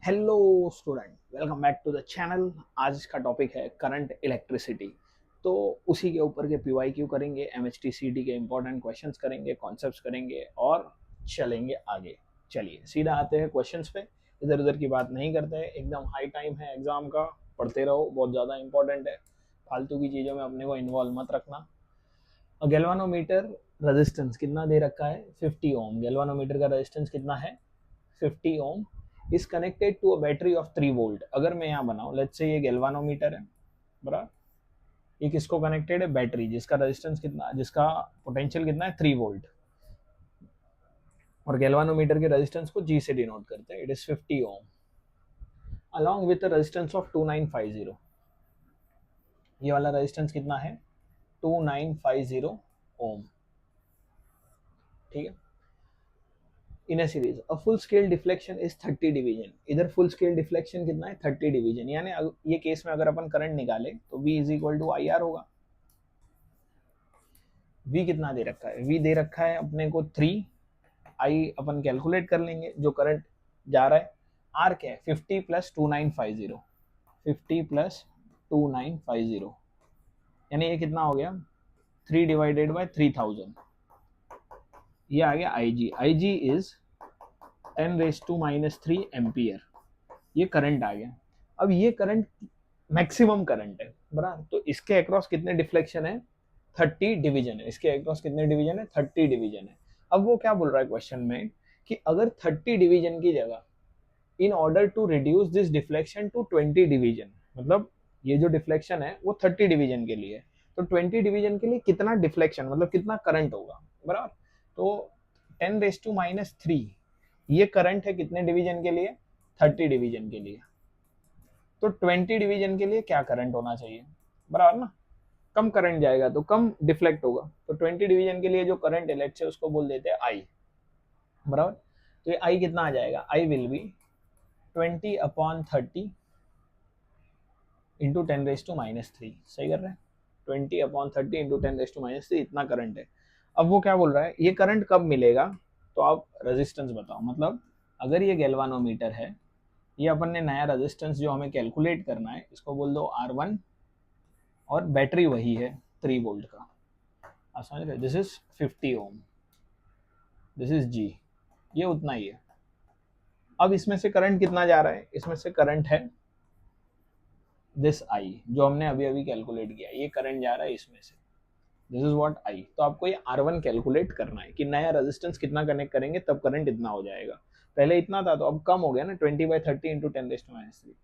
Hello student, welcome back to the channel. आज का topic है करंट इलेक्ट्रिसिटी। तो उसी के ऊपर के पीवाईक्यू करेंगे, एमएचटीसीटी के इंपॉर्टेंट क्वेश्चंस करेंगे, कॉन्सेप्ट्स करेंगे और चलेंगे आगे। चलिए सीधा आते हैं क्वेश्चंस पे। इधर उधर की बात नहीं करते हैं, एकदम हाई टाइम है एग्जाम का, पढ़ते रहो, बहुत ज़्यादा इंपॉर्टेंट है। फालतू की चीज़ों में अपने को इन्वॉल्व मत रखना। गैल्वानोमीटर रेजिस्टेंस कितना दे रखा है? 50 ओम। गैल्वानोमीटर का रेजिस्टेंस कितना है? 50 ohm is connected to a battery of 3 volt. अगर मैं यहाँ बनाऊँ, लेट्स से ये गैल्वानोमीटर है, बराबर। ये किसको कनेक्टेड है? बैटरी, जिसका रेजिस्टेंस कितना, जिसका पोटेंशियल कितना है? 3 वोल्ट। और गैल्वानोमीटर के रेजिस्टेंस को जी से डिनोट करते हैं, it is 50 ohm along with resistance of 2950। ये वाला रेजिस्टेंस कितना है? 2950 ओम। ठीक है। In a series a full scale deflection is 30 division. इधर फुल स्केल डिफ्लेक्शन कितना है? 30 डिवीजन। यानी ये केस में अगर अपन करंट निकाले तो V is equal to I R होगा। V कितना दे रखा है? V दे रखा है अपने को 3। आई अपन कैलकुलेट कर लेंगे जो करंट जा रहा है। R क्या है? 50 प्लस 2950। 50 प्लस 2950 यानी ये कितना हो गया? 3 डिवाइडेड बाई 3000। ये आ गया IG। IG is 10⁻³ ampere. ये करंट आ गया। अब ये करंट मैक्सिमम करंट है, बराबर। तो इसके अक्रॉस कितने डिफ्लेक्शन है? 30 डिवीजन है। इसके अक्रॉस कितने डिवीजन है? 30 डिवीजन है। अब वो क्या बोल रहा है क्वेश्चन में कि अगर 30 डिवीजन की जगह in order to reduce this deflection to 20 division, मतलब ये जो डिफ्लेक्शन है वो 30 डिवीजन के लिए, तो 20 डिवीजन के लिए कितना डिफ्लेक्शन, मतलब कितना करंट होगा, बराबर। तो 10⁻³ ये करंट है कितने डिवीजन के लिए? 30 डिवीजन के लिए। तो 20 डिवीजन के लिए क्या करंट होना चाहिए, बराबर ना। कम करंट जाएगा तो कम डिफ्लेक्ट होगा। तो 20 डिवीजन के लिए जो करंट है, लेट्स से उसको बोल देते हैं आई, बराबर। तो ये आई कितना आ जाएगा? आई विल बी 20/30 इंटू 10⁻³ सही कर रहे हैं। 20/30 इंटू 10⁻³ इतना करंट है। अब वो क्या बोल रहा है, ये करंट कब मिलेगा? तो आप रेजिस्टेंस बताओ। मतलब अगर ये गैल्वानोमीटर है, ये अपन ने नया रेजिस्टेंस जो हमें कैलकुलेट करना है, इसको बोल दो R1, और बैटरी वही है 3 वोल्ट का। आप समझ रहे? This is 50 ohm, this is जी, ये उतना ही है। अब इसमें से करंट कितना जा रहा है? इसमें से करंट है दिस आई, जो हमने अभी अभी कैलकुलेट किया, ये करंट जा रहा है इसमें से। This is what I. तो आपको ये R1 कैलकुलेट करना है कि नया रेजिस्टेंस कितना कनेक्ट करेंगे तब करंट इतना हो जाएगा। पहले इतना था तो अब कम हो गया ना, 20/30 इंटू 10⁻³।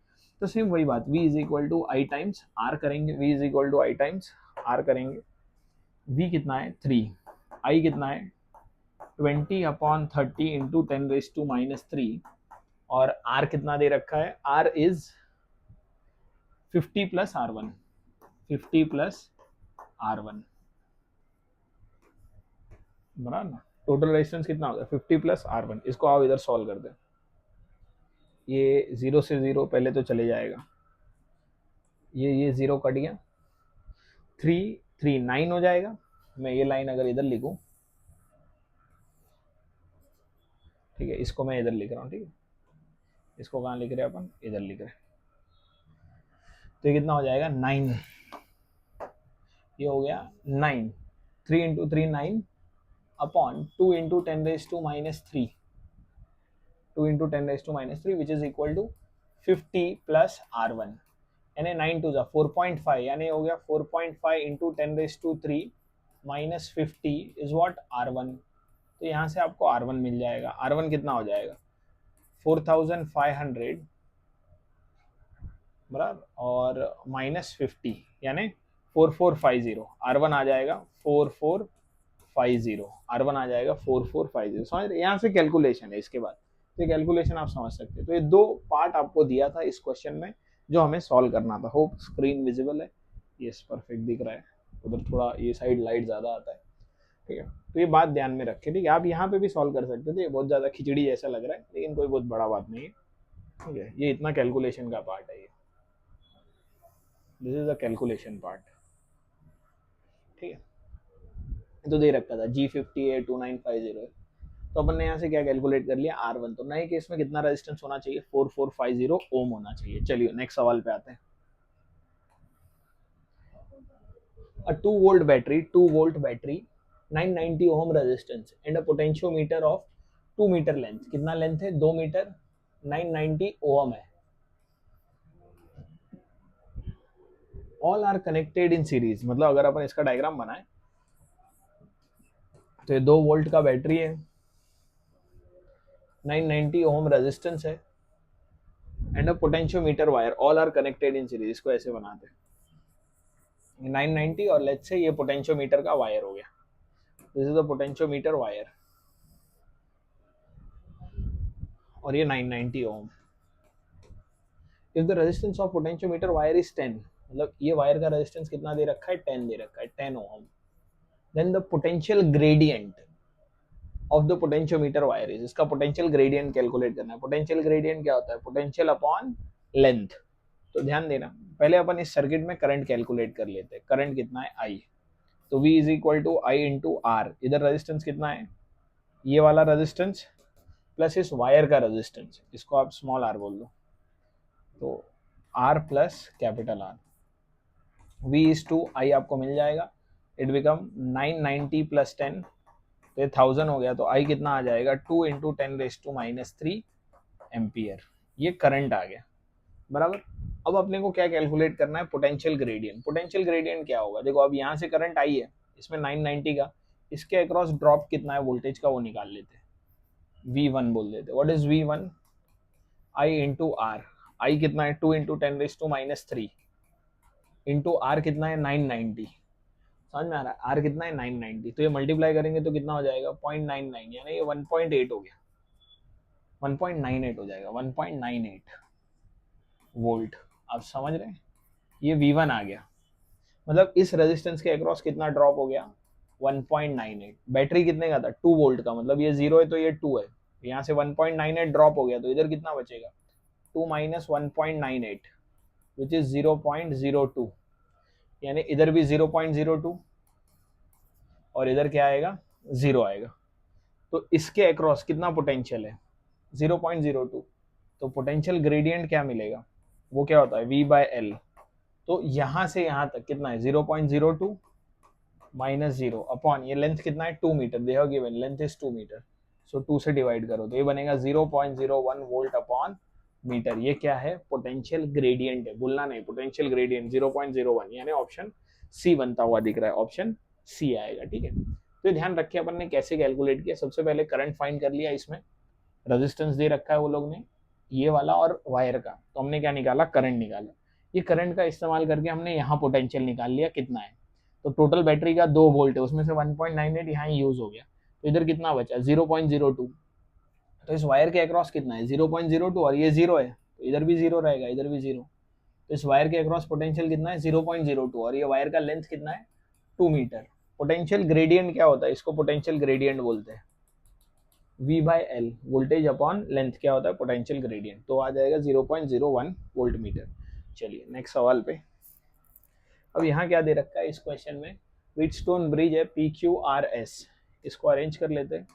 तो सेम वही बात, V is equal to I times R करेंगे। V is equal to I times R करेंगे। V कितना है? 3। I कितना है? 20/30 इंटू 10⁻³ और R कितना दे रखा है? R is 50 plus R1। 50 plus R1, बराबर ना। टोटल रेजिस्टेंस कितना होगा? 50 प्लस R1। इसको आप इधर सॉल्व कर दें। ये 0 से 0 पहले तो चले जाएगा, ये 0 कट गया। 3 3 9 हो जाएगा। मैं ये लाइन अगर इधर लिखूं, ठीक है, इसको मैं इधर लिख रहा हूँ, ठीक है। इसको कहाँ लिख रहे हैं अपन? इधर लिख रहे हैं। तो ये कितना हो जाएगा? 9। ये हो गया 9। 3 into 3 9 upon 2 into 10⁻³ 2 into 10⁻³ which is equal to 50 plus R1। यानी 9 टू 4.5, यानी हो गया 4.5 into 10⁻³ minus 50 is what? R1। तो यहाँ से आपको R1 मिल जाएगा। R1 कितना हो जाएगा? 4500, बराबर, और माइनस 50 यानी 4450। R1 आ जाएगा 4450। R1 आ जाएगा 4450। समझ रहे? यहाँ से कैलकुलेशन है इसके बाद, तो कैलकुलेशन आप समझ सकते हैं। तो ये दो पार्ट आपको दिया था इस क्वेश्चन में जो हमें सॉल्व करना था। होप स्क्रीन विजिबल है? यस, परफेक्ट दिख रहा है। उधर थोड़ा ये साइड लाइट ज़्यादा आता है, ठीक है। तो ये बात ध्यान में रखें, ठीक है। आप यहाँ पे भी सॉल्व कर सकते थे, ये बहुत ज़्यादा खिचड़ी जैसा लग रहा है लेकिन कोई बहुत बड़ा बात नहीं है, ठीक है। ये इतना कैलकुलेशन का पार्ट है, ये this is the calculation part, ठीक है। तो दे रखा था G50 है 2950 है। तो अपन ने यहाँ से क्या कैलकुलेट कर लिया R1। तो नए केस में कितना रेजिस्टेंस होना चाहिए 4450 ओम होना चाहिए। चलिए नेक्स्ट सवाल पे आते हैं। A 2 volt battery 990 ohm resistance and a potentiometer of 2 metre length. कितना लेंथ है 2 मीटर, 990 ओम है। All are connected in series, मतलब अगर अपन इसका डायग्राम बनाए तो ये 2 वोल्ट का बैटरी है, 990 ओम रेजिस्टेंस है and a potentiometer wire, all are connected in series. इसको ऐसे बनाते हैं 990 और लेट्स से ये पोटेंशियोमीटर का वायर हो गया। This is the potentiometer wire और ये 990 ohm. If the resistance of potentiometer wire is 10, मतलब ये वायर का रेजिस्टेंस कितना दे रखा है 10 दे रखा है, 10 ohm. Then the potential gradient of the potentiometer wire is, इसका पोटेंशियल ग्रेडियंट कैलकुलेट करना है। पोटेंशियल ग्रेडियंट क्या होता है, पोटेंशियल अपॉन लेंथ। तो ध्यान देना, पहले अपन इस सर्किट में करंट कैलकुलेट कर लेते हैं। करंट कितना है I, तो V is equal to I into R. इधर रेजिस्टेंस कितना है, ये वाला रेजिस्टेंस प्लस इस वायर का रेजिस्टेंस, इसको आप स्मॉल r बोल दो, तो R plus capital R। V is to I आपको मिल जाएगा, इट बिकम 990 प्लस 10, तो ये 1000 हो गया। तो I कितना आ जाएगा 2 इंटू 10⁻³ एम्पियर। ये करंट आ गया बराबर। अब अपने को क्या कैलकुलेट करना है, पोटेंशियल ग्रेडियंट। पोटेंशियल ग्रेडियंट क्या होगा, देखो अब यहाँ से करंट आई है इसमें 990 का, इसके अक्रॉस ड्रॉप कितना है वोल्टेज का वो निकाल लेते हैं, V1 बोल देते। What is V1, I into R. I कितना है 2 इंटू 10⁻³ इंटू आर कितना है 990। समझ में आ रहा है, आर कितना है 990, तो ये मल्टीप्लाई करेंगे तो कितना हो जाएगा 0.99, यानी ये 1.8 हो गया, 1.98 हो जाएगा, 1.98 वोल्ट। आप समझ रहे हैं, ये V1 आ गया। मतलब इस रेजिस्टेंस के अक्रॉस कितना ड्रॉप हो गया 1.98। बैटरी कितने का था 2 वोल्ट का, मतलब ये 0 है तो ये 2 है, यहाँ से 1.98 ड्रॉप हो गया, तो इधर कितना बचेगा 2 माइनस 1.98 विच इज 0.02, यानी इधर भी 0.02 और इधर क्या आएगा 0 आएगा। तो इसके अक्रॉस कितना पोटेंशियल है 0.02, तो पोटेंशियल ग्रेडियंट क्या मिलेगा, वो क्या होता है V/L। तो यहां से यहां तक कितना है 0.02 माइनस 0 अपॉन ये लेंथ कितना है 2 metre, they have given length is 2 metre, so 2 से डिवाइड करो तो ये बनेगा 0.01 वोल्ट अपॉन मीटर। ये क्या है पोटेंशियल ग्रेडियंट है, भूलना नहीं, पोटेंशियल ग्रेडियंट 0.01, यानी ऑप्शन सी बनता हुआ दिख रहा है, ऑप्शन सी आएगा। ठीक है, तो ध्यान रखिए अपन ने कैसे कैलकुलेट किया। सबसे पहले करंट फाइंड कर लिया, इसमें रेजिस्टेंस दे रखा है वो लोग ने ये वाला और वायर का, तो हमने क्या निकाला करंट निकाला। ये करंट का इस्तेमाल करके हमने यहाँ पोटेंशियल निकाल लिया कितना है, तो टोटल बैटरी का 2 वोल्ट है, उसमें से 1.98 यहाँ यूज हो गया, तो इधर कितना बचा 0.02। तो इस वायर के अक्रॉस कितना है 0.02 और ये 0 है, तो इधर भी 0 रहेगा, इधर भी 0। तो इस वायर के अक्रॉस पोटेंशियल कितना है 0.02 और ये वायर का लेंथ कितना है 2 मीटर। पोटेंशियल ग्रेडियंट क्या होता है, इसको पोटेंशियल ग्रेडियंट बोलते हैं। V/L वोल्टेज अपॉन लेंथ क्या होता है पोटेंशियल ग्रेडियंट, तो आ जाएगा 0.01 वोल्ट मीटर। चलिए नेक्स्ट सवाल पे। अब यहाँ क्या दे रखा है इस क्वेश्चन में, व्हीटस्टोन ब्रिज है PQRS, इसको अरेंज कर लेते हैं।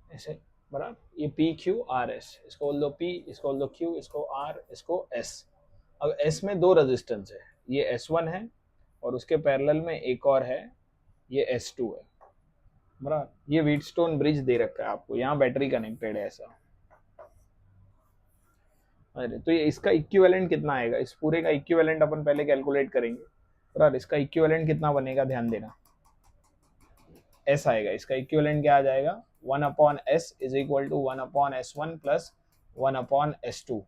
ऐसे बराबर, ये PQRS, इसको बोल दो P, इसको बोल दो Q, इसको R, इसको S। अब S में 2 रेजिस्टेंस है, ये S1 है और उसके पैरेलल में एक और है, ये S2 है बराबर। ये व्हीटस्टोन ब्रिज दे रखा है आपको, यहाँ बैटरी कनेक्टेड है ऐसा। अरे तो ये इसका इक्विवेलेंट कितना आएगा, इस पूरे का इक्विवेलेंट अपन पहले कैलकुलेट करेंगे बराबर। इसका इक्विवेलेंट कितना बनेगा ध्यान देना, S आएगा। इसका इक्विवेलेंट क्या आ जाएगा 1/S is equal to 1/S1 plus 1/S2।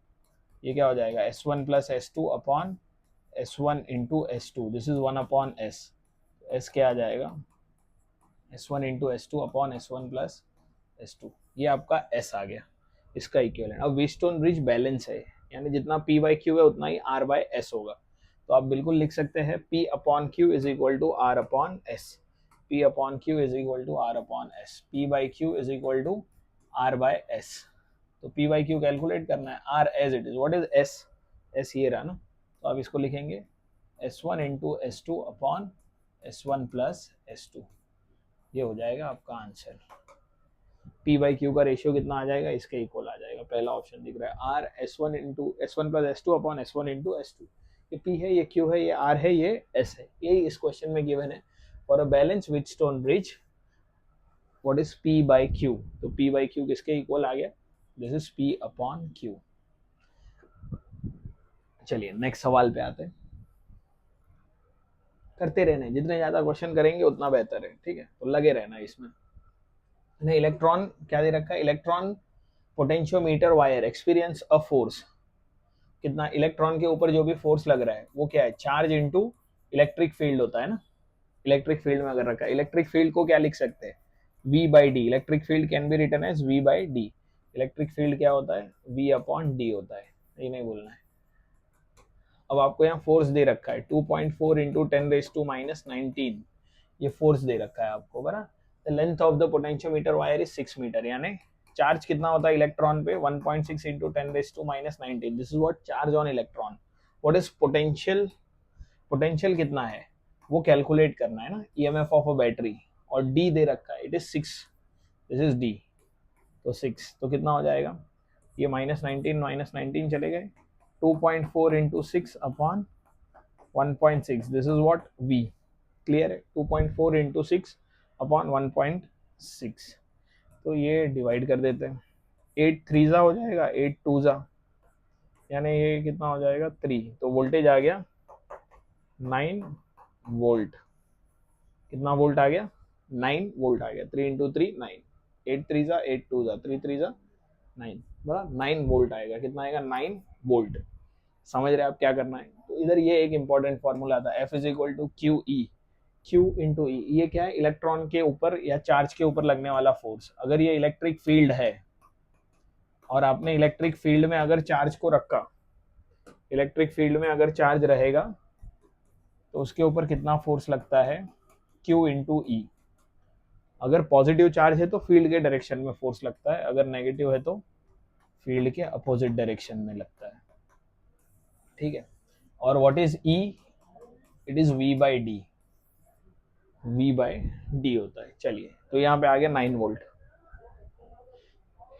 ये क्या हो जाएगा S1 plus S2 upon S1 into S2, this is 1/S। S क्या आ जाएगा S1 into S2 upon S1 plus S2, ये आपका S आ गया इसका इक्विवेलेंट। अब व्हीटस्टोन ब्रिज बैलेंस है, यानी जितना P/Q है उतना ही R/S होगा, तो आप बिल्कुल लिख सकते हैं P/Q is equal to R/S। P/Q is equal to R/S, P/Q is equal to R by S. तो पी बाई क्यू कैलकुलेट करना है, R as it is, what is S, S ये रहा ना, तो आप इसको लिखेंगे S one into S two upon S one plus S two, ये हो जाएगा आपका आंसर। पी बाई क्यू का रेशियो कितना आ जाएगा, इसके इक्वल आ जाएगा, पहला ऑप्शन दिख रहा है, R S one into S one plus S two upon S one into S two. ये पी है, ये क्यू है, ये आर है, ये एस है, यही इस क्वेश्चन में गिवन है। For a balance which stone bridge what is P by Q, तो पी बाई क्यू किसके इक्वल आ गया, this is P upon Q. चलिए नेक्स्ट सवाल पे आते हैं। करते रहने, जितने ज्यादा क्वेश्चन करेंगे उतना बेहतर है, ठीक है, तो लगे रहना इसमें। इलेक्ट्रॉन क्या दे रखा है, electron potentiometer wire experience a force, कितना इलेक्ट्रॉन के ऊपर जो भी फोर्स लग रहा है वो क्या है, चार्ज इनटू इलेक्ट्रिक फील्ड होता है ना, इलेक्ट्रिक फील्ड में अगर रखा है, इलेक्ट्रिक फील्ड को क्या लिख सकते हैं, v by D, electric field can be written as v by D. Electric field क्या होता है, v अपॉन डी होता है, ये नहीं बोलना है। अब आपको यहाँ फोर्स दे रखा है 2.4 इंटू 10⁻⁻19, ये फोर्स दे रखा है आपको, बराबर। The length of the potentiometer wire is 6 metre, यानी चार्ज कितना होता है इलेक्ट्रॉन पे 1.6 into 10⁻⁻19, this is what charge on electron. What is potential, potential कितना है वो कैलकुलेट करना है ना, ईएमएफ ऑफ अ बैटरी, और डी दे रखा है, it is 6, this is D, तो 6, तो कितना हो जाएगा, ये -19 चले गए, 2.4 into 6 upon 1.6, this is what v, clear है, 2.4 इंटू 6 अपॉन 1.6, तो ये डिवाइड कर देते हैं, 8 थ्रीजा हो जाएगा, 8 टूजा, यानी ये कितना हो जाएगा 3, तो वोल्टेज आ गया 9 वोल्ट, कितना वोल्ट आ गया 9 वोल्ट आ गया, 3 इंटू 3 9, 8 थ्रीजा 8 टूजा 3 थ्रीजा 9, बराबर 9 वोल्ट आएगा, कितना आएगा 9 वोल्ट। समझ रहे हैं आप क्या करना है, तो इधर ये एक इंपॉर्टेंट फॉर्मूला था, F is equal to Q E, Q into E, ये क्या है, इलेक्ट्रॉन के ऊपर या चार्ज के ऊपर लगने वाला फोर्स। अगर ये इलेक्ट्रिक फील्ड है और आपने इलेक्ट्रिक फील्ड में अगर चार्ज को रखा, इलेक्ट्रिक फील्ड में अगर चार्ज रहेगा तो उसके ऊपर कितना फोर्स लगता है, क्यू इंटू ई। अगर पॉजिटिव चार्ज है तो फील्ड के डायरेक्शन में फोर्स लगता है, अगर नेगेटिव है तो फील्ड के अपोजिट डायरेक्शन में लगता है, ठीक है। और what is E, it is v by D, v by D होता है। चलिए तो यहाँ पे आ गया 9 वोल्ट।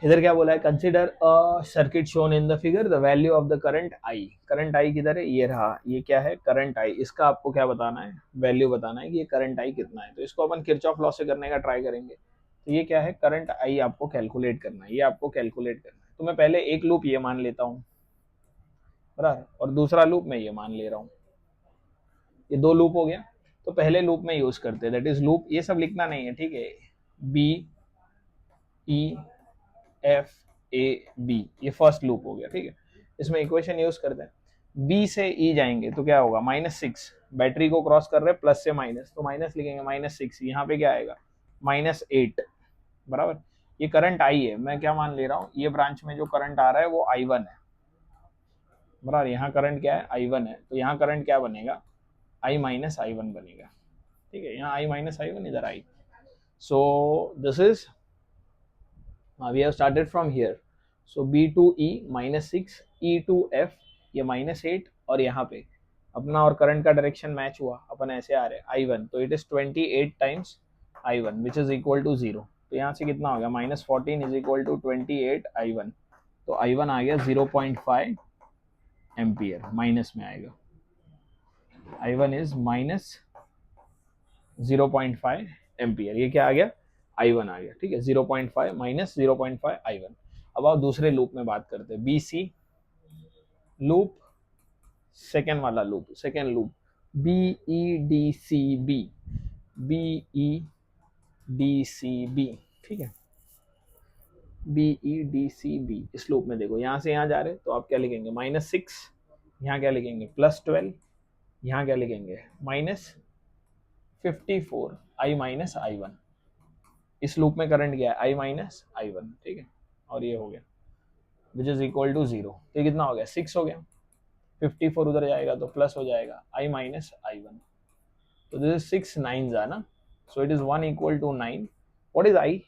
इधर क्या बोला है, consider a circuit shown in the figure, the value of the current I, current I किधर है, ये रहा, ये क्या है करंट आई, इसका आपको क्या बताना है, वैल्यू बताना है कि ये करंट आई कितना है। तो इसको अपन किरचॉफ लॉ से करने का ट्राई करेंगे। तो ये क्या है, करंट आई आपको कैलकुलेट करना है, ये आपको कैलकुलेट करना है। तो मैं पहले एक लूप ये मान लेता हूँ, बराबर, और दूसरा लूप मैं ये मान ले रहा हूँ, ये 2 लूप हो गया। तो पहले लूप में यूज करते हैं, दैट इज लूप, ये सब लिखना नहीं है, ठीक है, B E F A B, ये फर्स्ट लूप हो गया, ठीक है। इसमें इक्वेशन यूज करते हैं, बी से ई जाएंगे तो क्या होगा -6, बैटरी को क्रॉस कर रहे हैं प्लस से माइनस, तो माइनस लिखेंगे -6, यहाँ पे क्या आएगा -8, बराबर। ये करंट आई है, मैं क्या मान ले रहा हूँ, ये ब्रांच में जो करंट आ रहा है वो I1 है, बराबर। यहाँ करंट क्या है I1 है, तो यहाँ करंट क्या बनेगा I माइनस I1 बनेगा, ठीक है, यहाँ I माइनस I1, इधर I। So this is we have started from here, so b to e -6, e to f ये -8, और यहाँ पे अपना और करंट का डायरेक्शन मैच हुआ, अपन ऐसे आ रहे I1, तो it is 28 times I1 which is equal to 0। तो यहाँ से कितना हो गया -14 इज इक्वल टू 28 I1, तो I1 आ गया 0.5 एम्पियर, माइनस में आएगा, I1 इज -0.5 एम्पियर, ये क्या आ गया I1 आ गया, ठीक है, 0.5 माइनस 0.5 I1। अब आप दूसरे लूप में बात करते हैं, BC लूप, सेकेंड वाला loop, second loop BEDCB, BEDCB, ठीक है, BEDCB, इस लूप में देखो यहाँ से यहाँ जा रहे, तो आप क्या लिखेंगे -6, यहाँ क्या लिखेंगे +12, यहाँ क्या लिखेंगे -54 I माइनस I1। इस लूप में करंट गया I माइनस I1, ठीक है, और ये हो गया विच इज इक्वल टू 0, तो कितना हो गया 6 हो गया, 54 उधर जाएगा तो प्लस हो जाएगा I माइनस I1, तो दिस इज 6 9s ना, so it is 1 equal to 9। What is I,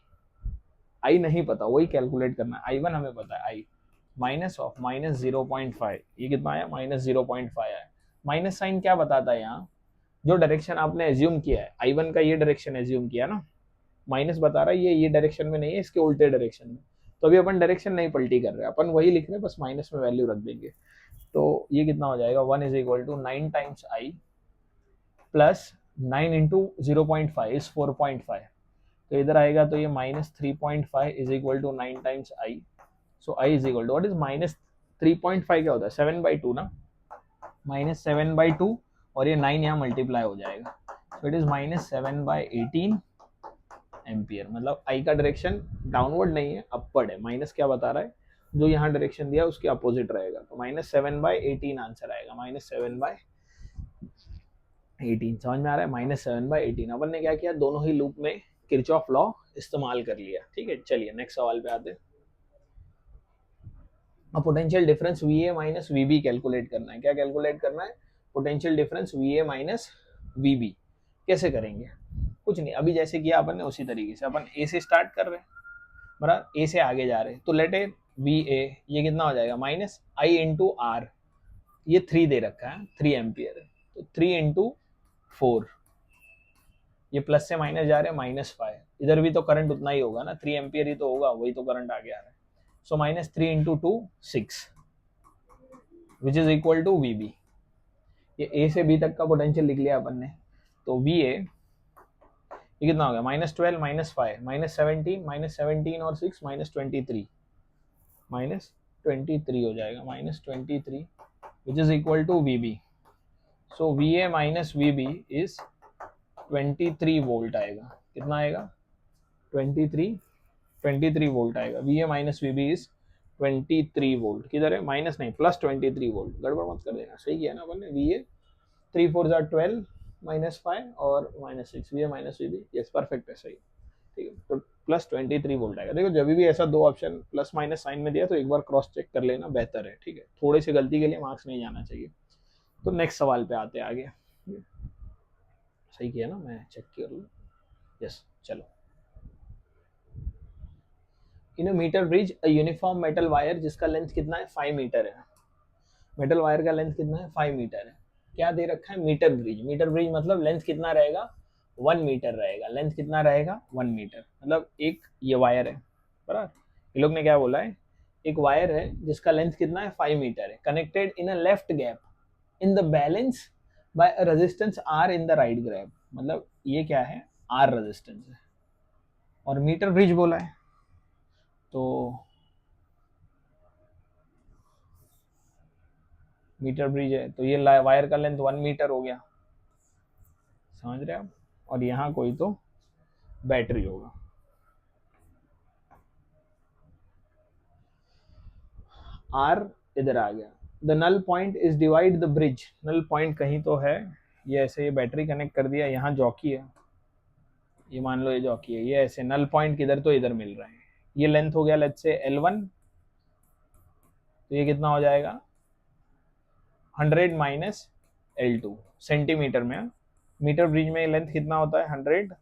I नहीं पता, वही कैलकुलेट करना है। I1 हमें पता है, आई माइनस ऑफ माइनस 0.5, ये कितना आया, माइनस 0.5 आया। माइनस साइन क्या बताता है यहाँ, जो डायरेक्शन आपने एज्यूम किया है, I1 का ये डायरेक्शन एज्यूम किया ना, माइनस बता रहा है ये डायरेक्शन में नहीं है, इसके उल्टे डायरेक्शन में। तो अभी अपन डायरेक्शन नहीं पलटी कर रहे, अपन वही लिख रहे हैं, बस माइनस में वैल्यू रख देंगे। तो ये कितना हो जाएगा, 1 is equal to 9 times I plus 9 into 0.5 is 4.5, तो इधर आएगा तो ये minus 3.5 is equal to 9 times I. So I is equal to what is minus 3.5 क्या होता है, 7/2 ना, माइनस 7/2 और ये 9 यहाँ मल्टीप्लाई हो जाएगा, सो इट इज माइनस 7/18 एम्पियर। मतलब आई का डायरेक्शन डाउनवर्ड नहीं है, अपवर्ड है। माइनस क्या बता रहा है, जो यहाँ डायरेक्शन दिया उसके अपोजिट रहेगा, तो माइनस 7/18 आंसर आएगा, माइनस 7/18। समझ में आ रहा है, माइनस 7/18। अपन ने क्या किया, दोनों ही लूप में किरचॉफ लॉ इस्तेमाल कर लिया। ठीक है, चलिए नेक्स्ट सवाल पे आते हैं। अब potential difference VA minus VB calculate करना है। क्या कैलकुलेट करना है, potential difference VA minus VB। कैसे करेंगे, कुछ नहीं, अभी जैसे किया अपन ने उसी तरीके से, अपन A से स्टार्ट कर रहे हैं, बराबर, A से आगे जा रहे हैं, तो लेट ए VA, ये कितना हो जाएगा, माइनस I इंटू R, ये 3 दे रखा है, 3 एम्पियर है, तो 3 इंटू 4, ये प्लस से माइनस जा रहे हैं, -5, इधर भी तो करंट उतना ही होगा ना, 3 एम्पियर ही तो होगा, वही तो करंट आगे आ रहा है। So minus 3 into 2 6 which is equal to VB। ये A से B तक का पोटेंशियल लिख लिया अपन ने, तो VA ये कितना हो गया, -12 -5 -17 -17 और 6 -23, -23 हो जाएगा, -23 which is equal to VB। So VA minus VB is 23 volt आएगा। कितना आएगा, 23 वोल्ट आएगा। VA minus VB is 23 volt. किधर है, माइनस नहीं, प्लस 23 वोल्ट, गड़बड़ मत कर देना, सही किया ना अपन ने। VA 3 4 12 -5 और -6, VA minus VB, yes perfect है, सही। ठीक है, तो प्लस 23 वोल्ट आएगा। देखो जब भी ऐसा दो ऑप्शन प्लस माइनस साइन में दिया तो एक बार क्रॉस चेक कर लेना, बेहतर है। ठीक है, थोड़ी सी गलती के लिए मार्क्स नहीं जाना चाहिए। तो नेक्स्ट सवाल पे आते हैं आगे। सही किया ना, मैं चेक कर लूँ, यस। चलो, in a metre bridge a uniform metal wire जिसका लेंथ कितना है, 5 मीटर है। मेटल वायर का लेंथ कितना है, 5 मीटर है। क्या दे रखा है, मीटर ब्रिज। मीटर ब्रिज मतलब लेंथ कितना रहेगा, 1 मीटर रहेगा। लेंथ कितना रहेगा, 1 मीटर। मतलब एक ये वायर है, बराबर, ये लोग ने क्या बोला है, एक वायर है जिसका लेंथ कितना है, 5 मीटर है, connected in a left gap in the balance by resistance R in the right gap. मतलब ये क्या है, R रेजिस्टेंस है, और मीटर ब्रिज बोला है, तो मीटर ब्रिज है, तो ये वायर का लेंथ 1 मीटर हो गया, समझ रहे आप। और यहाँ कोई तो बैटरी होगा। R इधर आ गया। The null point is divide the bridge. Null point कहीं तो है, ये ऐसे, ये बैटरी कनेक्ट कर दिया, यहाँ जॉकी है, ये मान लो ये जॉकी है, ये ऐसे नल पॉइंट किधर तो इधर मिल रहा है। ये लेंथ हो गया लेट्स से L1, तो ये कितना हो जाएगा, 100 माइनस L2 सेंटीमीटर में। मीटर ब्रिज में लेंथ कितना होता है, 100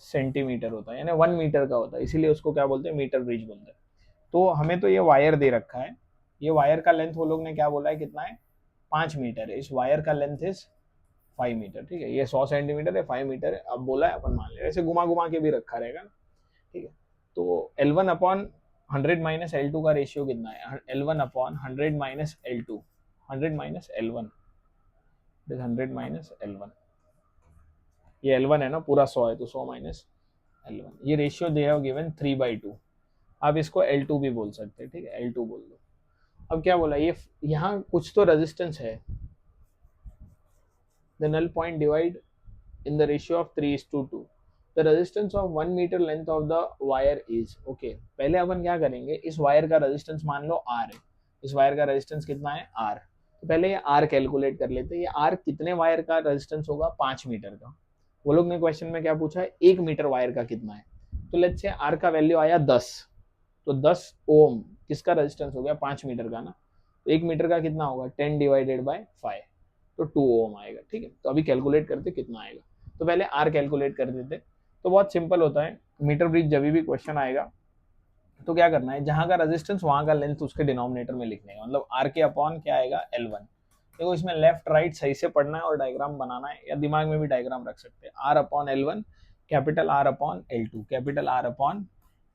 सेंटीमीटर होता है, यानी 1 मीटर का होता है, इसीलिए उसको क्या बोलते हैं, मीटर ब्रिज बोलते हैं। तो हमें तो ये वायर दे रखा है, ये वायर का लेंथ वो लोग ने क्या बोला है, कितना है, 5 मीटर है। इस वायर का लेंथ इज 5 मीटर। ठीक है, ये 100 सेंटीमीटर है, 5 मीटर है, अब बोला है अपन मान ले, ऐसे घुमा घुमा के भी रखा रहेगा ना। ठीक है, तो L1 अपॉन 100 माइनस L2 का रेशियो कितना है, L1 upon 100 minus L2, 100 minus L1, 100 minus L1, ये L1 है ना, पूरा 100 है, तो 100 माइनस L1। ये रेशियो दे हैव गिवन 3/2। आप इसको L2 भी बोल सकते हैं। ठीक है, L2 बोल दो। अब क्या बोला, ये यहाँ कुछ तो रेजिस्टेंस है। The null point divide in the ratio of 3:2. The resistance of 1 meter length of the wire is okay. पहले अपन क्या करेंगे, इस वायर का रेजिस्टेंस मान लो R है, इस वायर का रेजिस्टेंस कितना है, R। तो पहले ये R कैलकुलेट कर लेते हैं। ये R कितने वायर का रेजिस्टेंस होगा, 5 मीटर का। वो लोग ने क्वेश्चन में क्या पूछा है, 1 मीटर वायर का कितना है। तो लेट्स से R का वैल्यू आया 10, तो 10 ओम किसका रेजिस्टेंस हो गया, 5 मीटर का ना। तो 1 मीटर का कितना होगा, 10 डिवाइडेड बाय 5, तो 2 ओम आएगा। ठीक है, तो अभी कैलकुलेट करते कितना आएगा। तो पहले R कैलकुलेट कर देते, तो बहुत सिंपल होता है। मीटर ब्रिज जब भी क्वेश्चन आएगा तो क्या करना है, जहां का रेजिस्टेंस वहां का लेंथ उसके डिनोमिनेटर में लिखने का, मतलब आर के अपॉन क्या आएगा L1। देखो इसमें लेफ्ट राइट सही से पढ़ना है और डायग्राम बनाना है, या दिमाग में भी डायग्राम रख सकते हैं। R upon L1, capital R upon L2, capital R upon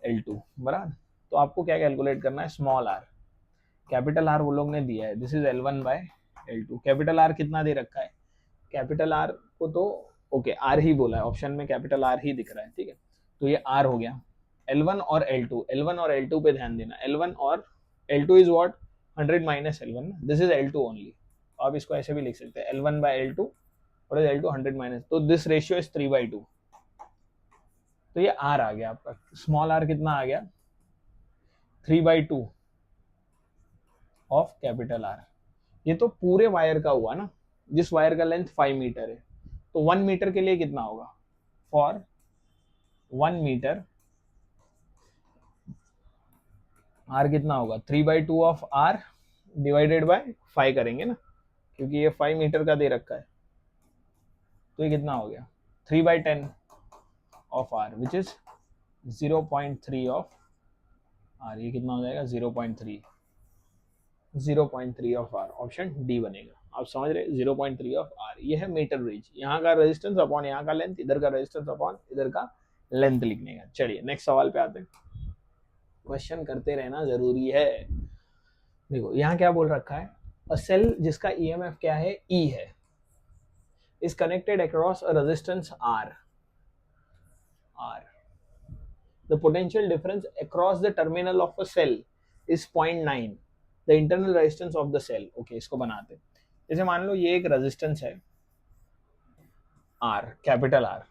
L2 बराबर। तो आपको क्या कैलकुलेट करना है, स्मॉल आर। कैपिटल आर वो लोग ने दिया है, this is L1 by L2। Capital R कितना दे रखा है, कैपिटल आर को तो ओके आर ही बोला है, ऑप्शन में कैपिटल आर ही दिख रहा है, ठीक है। तो ये आर हो गया। L1 और L2, L1 और L2 पे ध्यान देना। L1 और L2 is what, 100 minus L1, this is L2 only. आप इसको ऐसे भी लिख सकते हैं, L1 बाय L2 और L2 100 माइनस, तो दिस रेशियो इज 3/2। तो ये आर आ गया आपका, स्मॉल आर कितना आ गया, 3/2 ऑफ कैपिटल आर। ये तो पूरे वायर का हुआ ना, जिस वायर का लेंथ 5 मीटर है। तो 1 मीटर के लिए कितना होगा, फॉर 1 मीटर आर कितना होगा, 3/2 ऑफ आर डिवाइडेड बाय 5 करेंगे ना, क्योंकि ये 5 मीटर का दे रखा है। तो ये कितना हो गया, 3/10 of R which is 0.3 of R. ये कितना हो जाएगा, 0.3 ऑफ आर। ऑप्शन डी बनेगा। आप समझ रहे, 0.3 ऑफ आर। ये है मीटर रेंज, यहाँ का रेजिस्टेंस अपॉन यहाँ का लेंथ, इधर का रेजिस्टेंस अपॉन इधर का लेंथ लिखने का। चलिए नेक्स्ट सवाल पे आते हैं। क्वेश्चन करते रहना जरूरी है। देखो यहाँ क्या बोल रखा है, अ सेल जिसका ईएमएफ क्या है, ई है, is connected across a resistance R. The potential difference across the terminal of a cell is 0.9, the internal resistance of the cell। okay, इसको बनाते, जैसे मान लो ये एक रेजिस्टेंस है R, कैपिटल R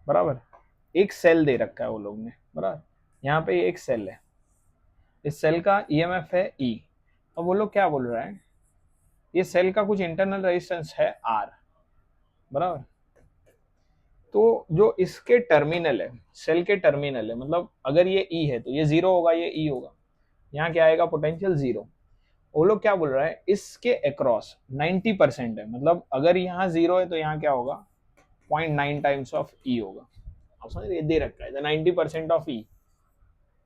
बराबर, एक सेल दे रखा है वो लोग ने बराबर, यहाँ पे एक सेल है, इस सेल का ईएमएफ है E। अब वो लोग क्या बोल रहे हैं, ये सेल का कुछ इंटरनल रेजिस्टेंस है R बराबर। तो जो इसके टर्मिनल है, सेल के टर्मिनल है, मतलब अगर ये E है तो ये 0 होगा, ये E होगा, यहाँ क्या आएगा, पोटेंशियल 0। वो लोग क्या बोल रहा है, इसके अक्रॉस 90% है, मतलब अगर यहाँ 0 है तो यहाँ क्या होगा, 0.9 टाइम्स ऑफ E होगा। आप समझ रहे, दे रखा है 90% of E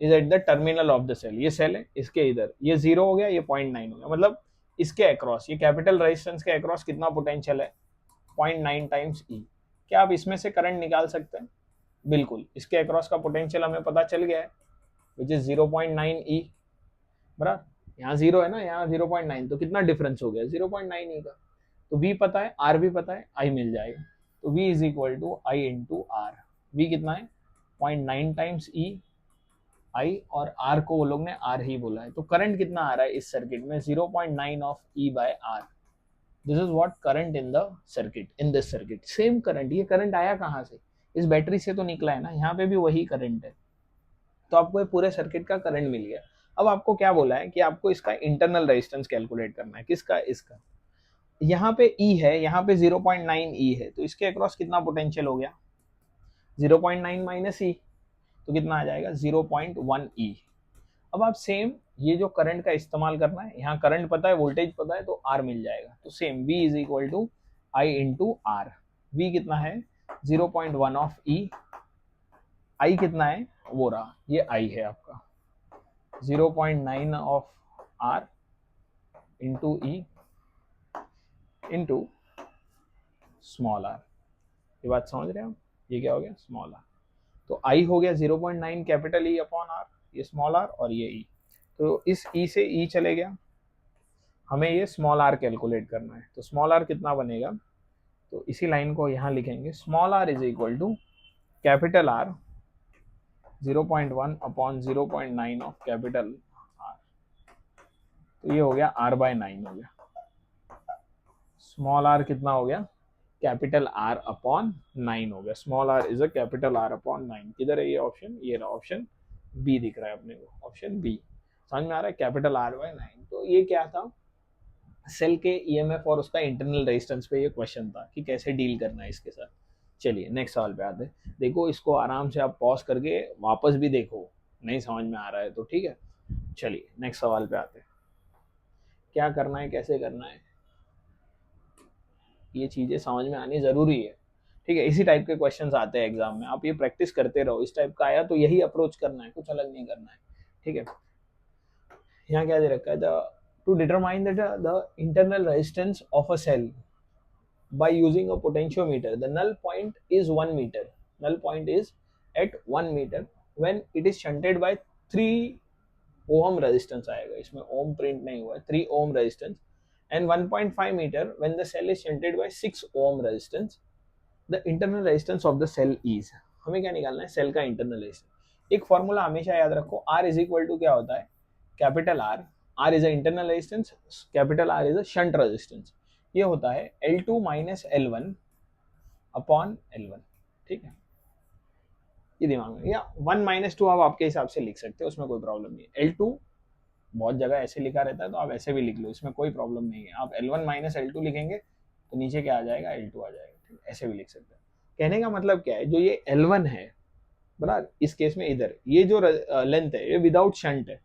is at the terminal of the cell. ये सेल है, इसके इधर ये 0 हो गया, ये 0.9 हो गया, मतलब इसके अक्रॉस, ये कैपिटल रेजिस्टेंस के अक्रॉस कितना पोटेंशियल है, 0.9 टाइम्स E। क्या आप इसमें से करंट निकाल सकते हैं, बिल्कुल। इसके अक्रॉस का पोटेंशियल हमें पता चल गया है, विच इज 0.9 E बराबर। यहाँ 0 है ना, यहाँ 0.9, तो कितना डिफरेंस हो गया, 0.9 E का। तो V पता है, R भी पता है, I मिल जाएगा। तो V is equal to I into R. V कितना है, 0.9 टाइम्स E, I, और R को वो लोग ने R ही बोला है। तो करंट कितना आ रहा है इस सर्किट में, 0.9 of E by R। This is what current in the circuit, in this circuit. Same current, ये करंट आया कहाँ से, इस बैटरी से तो निकला है ना, यहाँ पे भी वही करंट है। तो आपको ये पूरे सर्किट का करंट मिल गया। अब आपको क्या बोला है कि आपको इसका इंटरनल रेजिस्टेंस कैलकुलेट करना है, किसका, इसका। यहाँ पे E है, यहाँ पे 0.9 E है, तो इसके अक्रॉस कितना पोटेंशियल हो गया, 0.9 माइनस E, तो कितना आ जाएगा, 0.1 E। अब आप सेम ये जो करंट का इस्तेमाल करना है, यहाँ करंट पता है, वोल्टेज पता है, तो R मिल जाएगा। तो same V is equal to I into R। V कितना है, 0.1 ऑफ E, I कितना है, वो रहा, ये I है आपका, 0.9 of R into E into small r। ये बात समझ रहे हैं आप, ये क्या हो गया, स्मॉल r। तो I हो गया 0.9 कैपिटल E अपॉन R, ये स्मॉल r, और ये E। तो इस E से E चले गया, हमें ये स्मॉल r कैलकुलेट करना है। तो स्मॉल r कितना बनेगा, तो इसी लाइन को यहाँ लिखेंगे, small r is equal to capital R 0.1 upon 0.9 of capital R। तो ये हो गया R/9 हो गया। स्मॉल r कितना हो गया, कैपिटल R अपॉन 9 हो गया। Small r is a capital R upon 9। किधर है ये ऑप्शन, ये रहा ऑप्शन बी दिख रहा है अपने को, ऑप्शन बी। समझ में आ रहा है, कैपिटल R/9। तो ये क्या था, सेल के ईएमएफ और उसका इंटरनल रेजिस्टेंस पे ये क्वेश्चन था कि कैसे डील करना है इसके साथ। चलिए नेक्स्ट सवाल पे आते हैं। देखो इसको आराम से आप पॉज करके वापस भी देखो, नहीं समझ में आ रहा है तो ठीक है। चलिए नेक्स्ट सवाल पे आते हैं, क्या करना है, कैसे करना है, ये चीजें समझ में आनी जरूरी है, ठीक है। इसी टाइप के क्वेश्चंस आते हैं एग्जाम में, आप ये प्रैक्टिस करते रहो। इस टाइप का आया तो यही अप्रोच करना है, कुछ अलग नहीं करना है। ठीक है, यहाँ क्या दे रखा है, the to determine the internal resistance of a cell by using a potentiometer. The null point is 1 meter. Null point is at 1 meter when it is shunted by 3 ohm resistance आएगा, इसमें ohm print नहीं हुआ है, 3 ohm resistance, and 1.5 meter when the cell is shunted by 6 ohm resistance. The internal resistance of the cell is, हमें क्या निकालना है, cell का इंटरनल रेजिस्टेंस। एक फॉर्मूला हमेशा याद रखो, R इज इक्वल टू क्या होता है, capital R, R is a internal resistance, capital R is a shunt resistance, ये होता है L2 minus L1 upon L1, ठीक है, ये दिमाग में, या 1 माइनस 2 आप आपके हिसाब से लिख सकते हो, उसमें कोई प्रॉब्लम नहीं है। L2 बहुत जगह ऐसे लिखा रहता है तो आप ऐसे भी लिख लो, इसमें कोई प्रॉब्लम नहीं है। आप L1 माइनस L2 लिखेंगे तो नीचे क्या आ जाएगा, L2 आ जाएगा, ठीक, ऐसे भी लिख सकते हैं। कहने का मतलब क्या है, जो ये L1 है बराबर, इस केस में इधर ये जो लेंथ है ये विदाउट शंट है,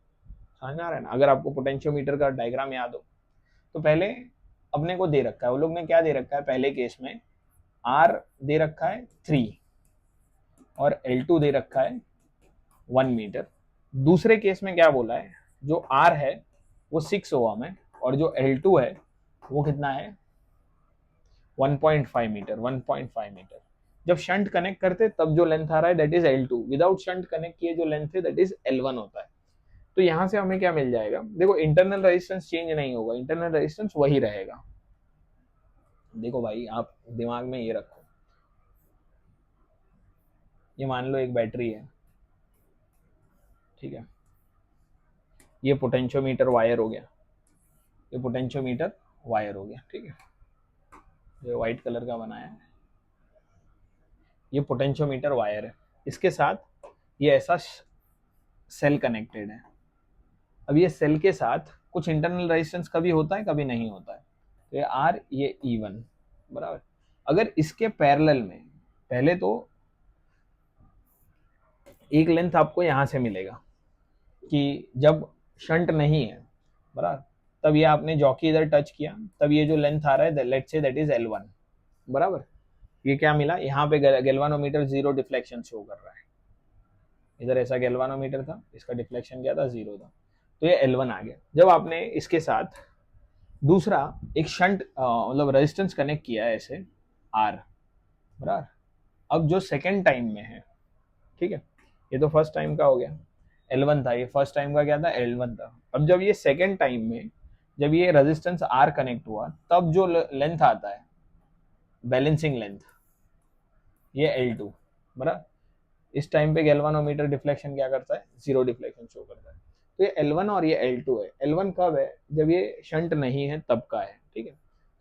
समझ में आ रहा है ना। अगर आपको पोटेंशियोमीटर का डायग्राम याद हो तो पहले अपने को दे रखा है, वो लोग ने क्या दे रखा है, पहले केस में R दे रखा है 3 और L2 दे रखा है 1 मीटर। दूसरे केस में क्या बोला है, जो R है वो 6 ओम है और जो L2 है वो कितना है, 1.5 मीटर, 1.5 मीटर। जब शंट कनेक्ट करते तब जो लेंथ आ रहा है that is L2, without shunt connect किए जो लेंथ है दैट इज L1 होता है। तो यहां से हमें क्या मिल जाएगा, देखो इंटरनल रेजिस्टेंस चेंज नहीं होगा, इंटरनल रेजिस्टेंस वही रहेगा। देखो भाई आप दिमाग में ये रखो, ये मान लो एक बैटरी है, ठीक है, ये पोटेंशियोमीटर वायर हो गया, ये पोटेंशियोमीटर वायर हो गया, ठीक है, ये व्हाइट कलर का बनाया है, ये पोटेंशियोमीटर वायर है, इसके साथ ये ऐसा सेल कनेक्टेड है। अब ये सेल के साथ कुछ इंटरनल रेजिस्टेंस कभी होता है कभी नहीं होता है, तो ये आर ये E1 बराबर। अगर इसके पैरेलल में, पहले तो एक लेंथ आपको यहां से मिलेगा कि जब शंट नहीं है बराबर, तब ये आपने जॉकी इधर टच किया तब ये जो लेंथ आ रहा है let's say that is L1 बराबर। ये क्या मिला, यहाँ पे गैल्वानोमीटर जीरो डिफ्लेक्शन शो कर रहा है, इधर ऐसा गैल्वानोमीटर था, इसका डिफ्लेक्शन क्या था, जीरो था, तो ये L1 आ गया। जब आपने इसके साथ दूसरा एक शंट मतलब रेजिस्टेंस कनेक्ट किया है ऐसे R बराबर, अब जो सेकेंड टाइम में है, ठीक है, ये तो फर्स्ट टाइम का हो गया, L1 था, ये फर्स्ट टाइम का क्या था, L1 था। अब जब ये सेकेंड टाइम में जब ये रेजिस्टेंस R कनेक्ट हुआ तब जो लेंथ आता है, बैलेंसिंग लेंथ, ये L2 बराबर। इस टाइम पे गैल्वानोमीटर डिफ्लेक्शन क्या करता है, जीरो डिफ्लेक्शन शो करता है। तो ये L1 और ये L2 है। L1 कब है, जब ये शंट नहीं है तब का है, ठीक है,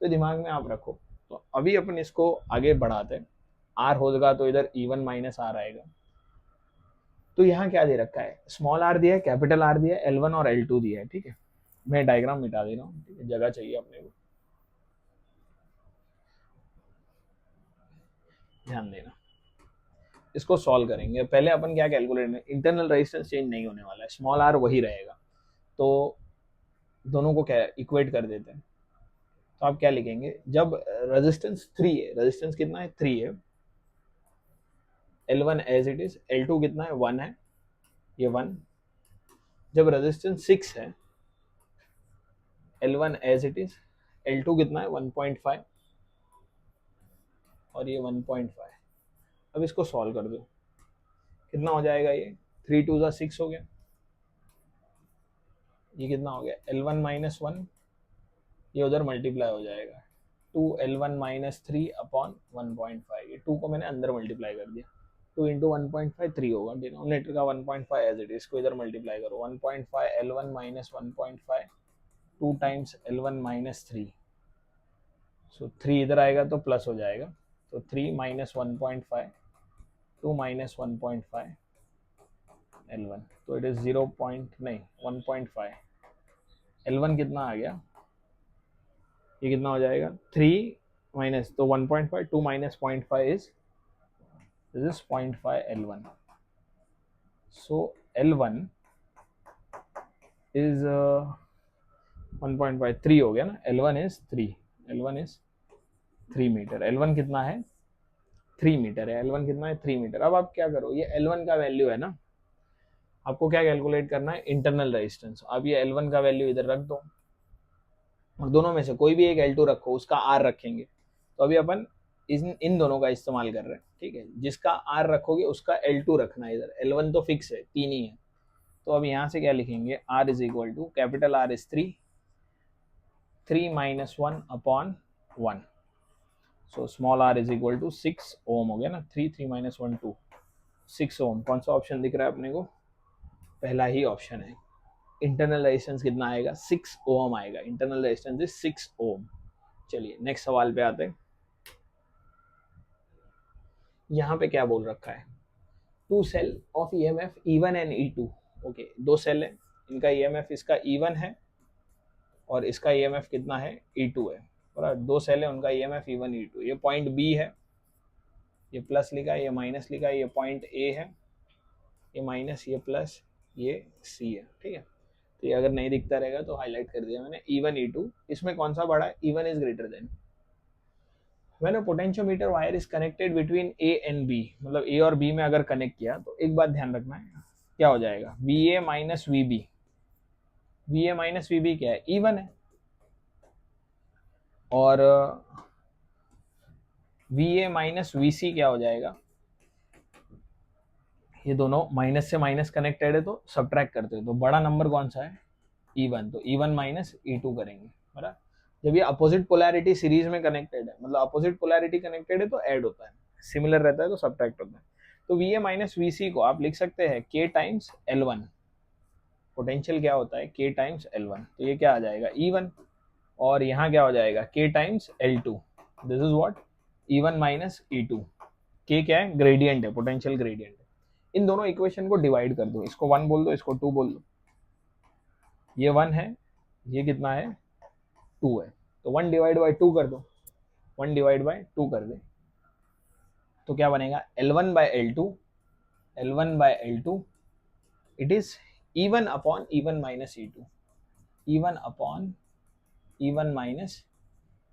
तो दिमाग में आप रखो। तो अभी अपन इसको आगे बढ़ाते हैं, R होगा तो इधर E1 माइनस R आएगा। तो यहाँ क्या दे रखा है, स्मॉल r दिया है, कैपिटल R दिया है, L1 और L2 दिया है, ठीक है, मैं डायग्राम मिटा दे रहा हूँ, ठीक है, जगह चाहिए अपने को, ध्यान देना। इसको सॉल्व करेंगे, पहले अपन क्या कैलकुलेट, इंटरनल रेजिस्टेंस चेंज नहीं होने वाला है, स्मॉल r वही रहेगा, तो दोनों को क्या इक्वेट कर देते हैं। तो आप क्या लिखेंगे, जब रेजिस्टेंस 3 है, रेजिस्टेंस कितना है, 3 है, L1 as it is, L2 कितना है, 1 है, ये 1। जब रेजिस्टेंस 6 है, L1 as it is, L2 कितना है, 1.5 और ये 1.5। अब इसको सॉल्व कर दो, कितना हो जाएगा, ये 3 2 ज़ा 6 हो गया, ये कितना हो गया, L1 माइनस 1, ये उधर मल्टीप्लाई हो जाएगा, 2L1 माइनस 3 अपॉन 1.5, ये 2 को मैंने अंदर मल्टीप्लाई कर दिया, 2 इंटू 1.5 3 होगा, डिनोमिनेटर का 1.5 एज इट इज, इसको इधर मल्टीप्लाई करो, 1.5 L1 minus 1.5 2 times L1 minus 3, सो 3 इधर आएगा तो प्लस हो जाएगा, तो 3 माइनस 1.5, 2 माइनस 1.5 L1, तो इट इज 0 नहीं 1.5, L1 कितना आ गया, ये कितना हो जाएगा, 3 माइनस, तो 1.5, 2 minus 0.5 is this is 0.5 L1, so L1 is 1.5, 3 हो गया ना, L1 is 3, L1 is 3 metre, L1 कितना है, 3 मीटर है, L1 कितना है, 3 मीटर। अब आप क्या करो, ये L1 का वैल्यू है ना, आपको क्या कैलकुलेट करना है, इंटरनल रेजिस्टेंस। अब ये L1 का वैल्यू इधर रख दो और दोनों में से कोई भी एक L2 रखो, उसका R रखेंगे। तो अभी अपन इन दोनों का इस्तेमाल कर रहे हैं, ठीक है। जिसका R रखोगे उसका L2 रखना है इधर, L1 तो फिक्स है, 3 ही है। तो अब यहाँ से क्या लिखेंगे, R is equal to capital R is 3 minus 1 upon 1। So small r is equal to 6 ohm हो गया ना, 3 माइनस 1 2, 6 ओम। कौन सा ऑप्शन दिख रहा है अपने को, पहला ही ऑप्शन है। इंटरनल रेजिस्टेंस कितना आएगा, 6 ओम आएगा। इंटरनल रेजिस्टेंस इज 6 ओम। चलिए नेक्स्ट सवाल पे आते हैं। यहाँ पे क्या बोल रखा है, two cell of EMF E1 and E2। Okay, दो सेल है, इनका ईएमएफ इसका E1 है और इसका ईएमएफ कितना है, E2 है। और दो सेल है, उनका ईएमएफ E1 E2। ये पॉइंट B है, ये प्लस लिखा है, ये माइनस लिखा है। ये पॉइंट A है, ये माइनस, ये प्लस, ये C है, ठीक है। तो ये अगर नहीं दिखता रहेगा तो हाईलाइट कर दिया मैंने, E1 E2। इसमें कौन सा बड़ा है, E1 is greater than. When a potentiometer wire is connected between A and B, मतलब A और B में अगर कनेक्ट किया तो एक बात ध्यान रखना है, क्या हो जाएगा, VA minus VB। VA minus VB क्या है, E1 है। और VA माइनस VC क्या हो जाएगा, ये दोनों माइनस से माइनस कनेक्टेड है तो सब्ट्रैक्ट करते हैं, तो बड़ा नंबर कौन सा है, E1। तो E1 माइनस E2 करेंगे, बराबर। जब ये अपोजिट पोलैरिटी सीरीज में कनेक्टेड है, मतलब अपोजिट पोलैरिटी कनेक्टेड है तो ऐड होता है, सिमिलर रहता है तो सब्ट्रैक्ट होता है। तो VA माइनस VC को आप लिख सकते हैं K टाइम्स L1। पोटेंशियल क्या होता है, K टाइम्स L1। तो ये क्या आ जाएगा, E1। और यहाँ क्या हो जाएगा, K times L2। This is what, E1 minus E2। K क्या है, ग्रेडियंट है, पोटेंशियल ग्रेडियंट है। इन दोनों इक्वेशन को डिवाइड कर दो, इसको 1 बोल दो, इसको 2 बोल दो। ये 1 है, ये कितना है, 2 है। तो 1 डिवाइड बाई 2 कर दो, 1 डिवाइड बाई 2 कर दे तो क्या बनेगा, L1 by L2, L1 by L2 it is E1 upon E1 minus E2, E1 upon E1 minus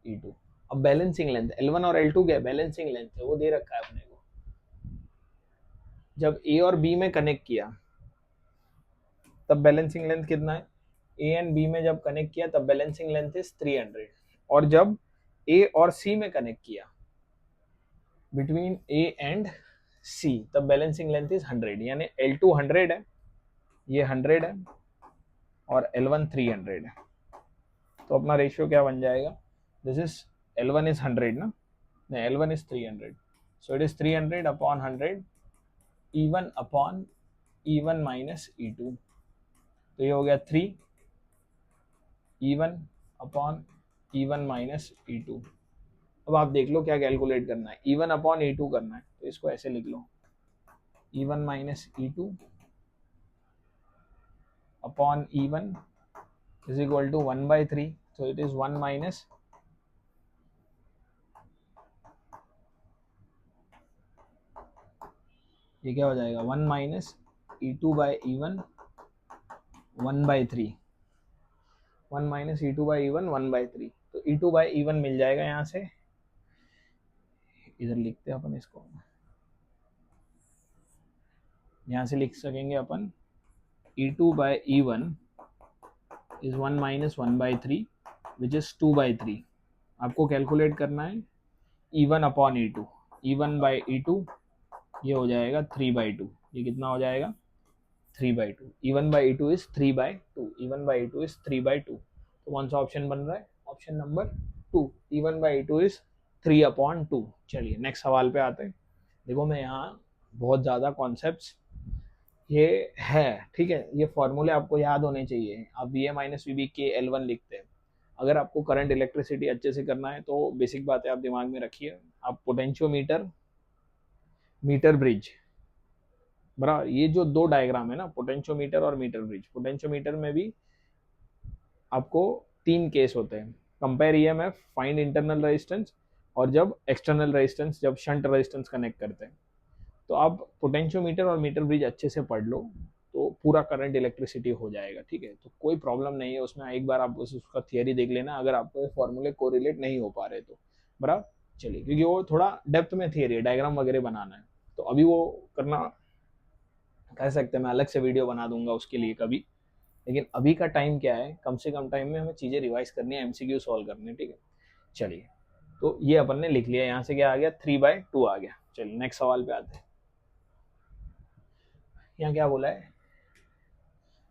E2। अब बैलेंसिंग लेंथ, L1 और L2 क्या है, बैलेंसिंग लेंथ है, वो दे रखा है अपने को। जब A और B में कनेक्ट किया तब बैलेंसिंग लेंथ कितना है, A एंड B में जब कनेक्ट किया तब बैलेंसिंग लेंथ इज 300। और जब A और C में कनेक्ट किया, बिटवीन A एंड C, तब बैलेंसिंग लेंथ इज 100। यानी L2 100 है, ये 100 है और L1 300 है। तो अपना रेशियो क्या बन जाएगा, दिस इज L1 इज 100 ना, नहीं L1 is 300। So it is 300 upon 100, E1 upon E1 minus E2। तो ये हो गया 3 E1 upon E1 minus E2। अब आप देख लो क्या कैलकुलेट करना है, E1 अपॉन E2 करना है, तो इसको ऐसे लिख लो, E1 minus E2 upon E1 is equal to 1/3। so it is 1 minus ये क्या हो जाएगा, 1 minus E2 by E1 1/3, 1 minus E2 by E1 1/3। तो E2 बाई E1 मिल जाएगा, यहाँ से इधर लिखते हैं अपन इसको, यहाँ से लिख सकेंगे अपन E2 by E1 is 1 minus 1/3 which is 2/3। आपको कैलकुलेट करना है E1 upon E2, E1 by E2 ये हो जाएगा 3/2। ये कितना हो जाएगा, 3/2। E1 by E2 is 3/2, E1 by E2 is 3/2। तो कौन सा ऑप्शन बन रहा है, option number 2, E1 by E2 is 3/2। चलिए नेक्स्ट सवाल पे आते हैं। देखो मैं यहाँ बहुत ज़्यादा कॉन्सेप्ट्स ये है, ठीक है, ये फॉर्मूले आपको याद होने चाहिए। आप VA माइनस VB के L1 लिखते हैं। अगर आपको करंट इलेक्ट्रिसिटी अच्छे से करना है तो बेसिक बातें आप दिमाग में रखिए। आप पोटेंशियोमीटर, मीटर ब्रिज, बराबर, ये जो दो डायग्राम है ना, पोटेंशियोमीटर और मीटर ब्रिज। पोटेंशियोमीटर में भी आपको 3 केस होते हैं, compare EMF, find internal resistance, और जब एक्सटर्नल रेजिस्टेंस, जब शंट रेजिस्टेंस कनेक्ट करते हैं। तो आप पोटेंशियोमीटर और मीटर ब्रिज अच्छे से पढ़ लो तो पूरा करंट इलेक्ट्रिसिटी हो जाएगा, ठीक है। तो कोई प्रॉब्लम नहीं है उसमें, एक बार आप उसका थियरी देख लेना अगर आपको फॉर्मूले कोरिलेट नहीं हो पा रहे तो, बराबर। चलिए, क्योंकि वो थोड़ा डेप्थ में थियरी है, डायग्राम वगैरह बनाना है, तो अभी वो करना कह सकते हैं, मैं अलग से वीडियो बना दूंगा उसके लिए कभी। लेकिन अभी का टाइम क्या है, कम से कम टाइम में हमें चीज़ें रिवाइज करनी है, एमसीक्यू सॉल्व करने हैं, ठीक है। चलिए, तो ये अपन ने लिख लिया, यहाँ से क्या आ गया 3/2 आ गया। चलिए नेक्स्ट सवाल पे आते हैं। यहाँ क्या बोला है,